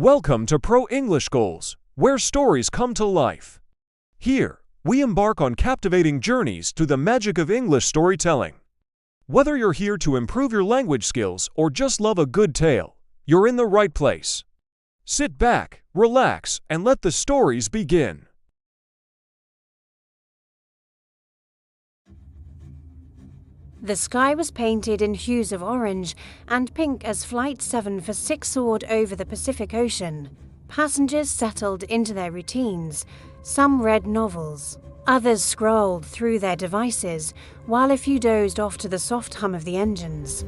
Welcome to Pro English Goals, where stories come to life. Here, we embark on captivating journeys through the magic of English storytelling. Whether you're here to improve your language skills or just love a good tale, you're in the right place. Sit back, relax, and let the stories begin. The sky was painted in hues of orange and pink as Flight 746 soared over the Pacific Ocean. Passengers settled into their routines. Some read novels. Others scrolled through their devices, while a few dozed off to the soft hum of the engines.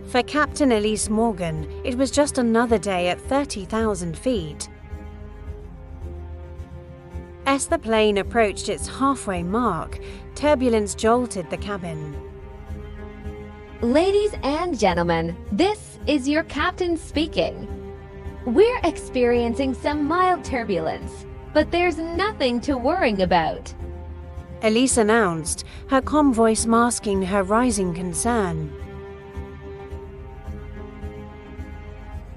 For Captain Elise Morgan, it was just another day at 30,000 feet. As the plane approached its halfway mark, turbulence jolted the cabin. Ladies and gentlemen, this is your captain speaking. We're experiencing some mild turbulence, but there's nothing to worry about. Elise announced, her calm voice masking her rising concern.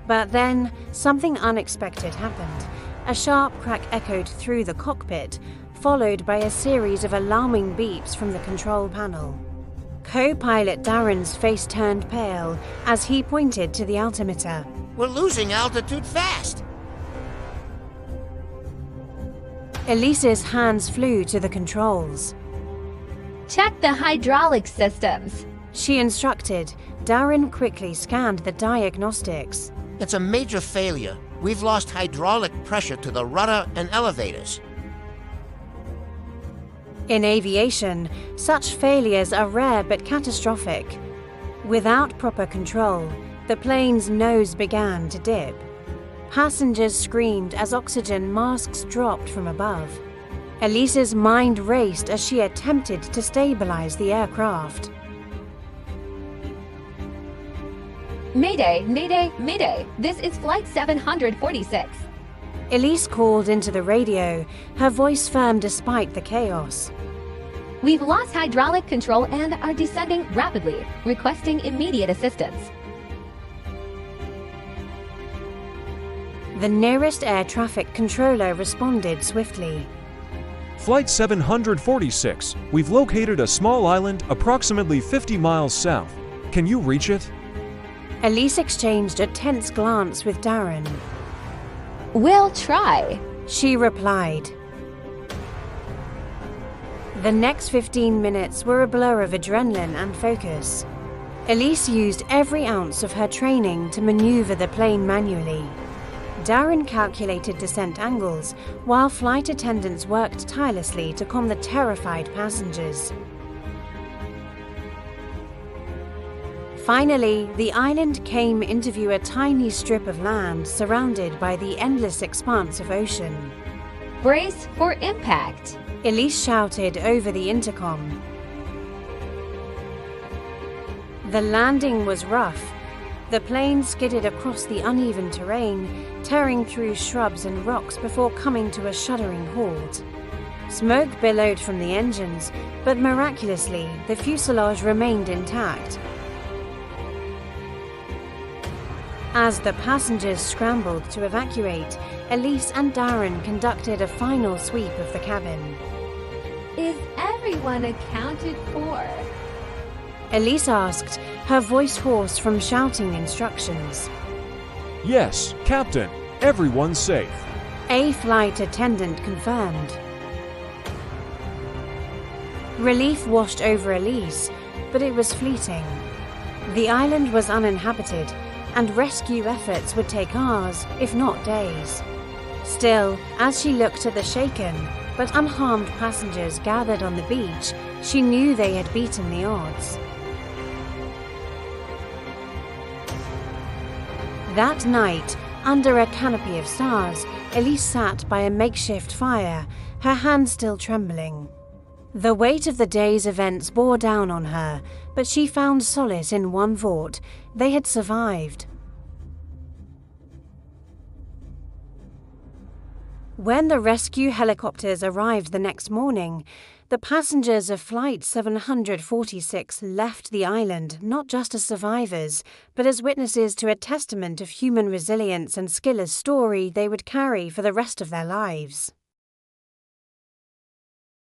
But then, something unexpected happened. A sharp crack echoed through the cockpit, followed by a series of alarming beeps from the control panel. Co-pilot Darren's face turned pale as he pointed to the altimeter. We're losing altitude fast. Elise's hands flew to the controls. Check the hydraulic systems, She instructed. Darren quickly scanned the diagnostics. It's a major failure. We've lost hydraulic pressure to the rudder and elevators. In aviation, such failures are rare but catastrophic. Without proper control, the plane's nose began to dip. Passengers screamed as oxygen masks dropped from above. Elise's mind raced as she attempted to stabilize the aircraft. Mayday, Mayday, Mayday. This is Flight 746. Elise called into the radio, her voice firm despite the chaos. We've lost hydraulic control and are descending rapidly, requesting immediate assistance. The nearest air traffic controller responded swiftly. Flight 746, we've located a small island approximately 50 miles south. Can you reach it? Elise exchanged a tense glance with Darren. We'll try, She replied. The next 15 minutes were a blur of adrenaline and focus. Elise used every ounce of her training to maneuver the plane manually. Darren calculated descent angles, while flight attendants worked tirelessly to calm the terrified passengers. Finally, the island came into view, a tiny strip of land surrounded by the endless expanse of ocean. Brace for impact. Elise shouted over the intercom. The landing was rough. The plane skidded across the uneven terrain, tearing through shrubs and rocks before coming to a shuddering halt. Smoke billowed from the engines, but miraculously, the fuselage remained intact. As the passengers scrambled to evacuate, Elise and Darren conducted a final sweep of the cabin. Is everyone accounted for? Elise asked, her voice hoarse from shouting instructions. Yes, Captain. Everyone's safe. A flight attendant confirmed. Relief washed over Elise, but it was fleeting. The island was uninhabited, and rescue efforts would take hours, if not days. Still, as she looked at the shaken but unharmed passengers gathered on the beach, she knew they had beaten the odds. That night, under a canopy of stars, Elise sat by a makeshift fire, her hands still trembling. The weight of the day's events bore down on her, but she found solace in one thought: they had survived. When the rescue helicopters arrived the next morning, The passengers of Flight 746 left the island not just as survivors, but as witnesses to a testament of human resilience and skill as story they would carry for the rest of their lives.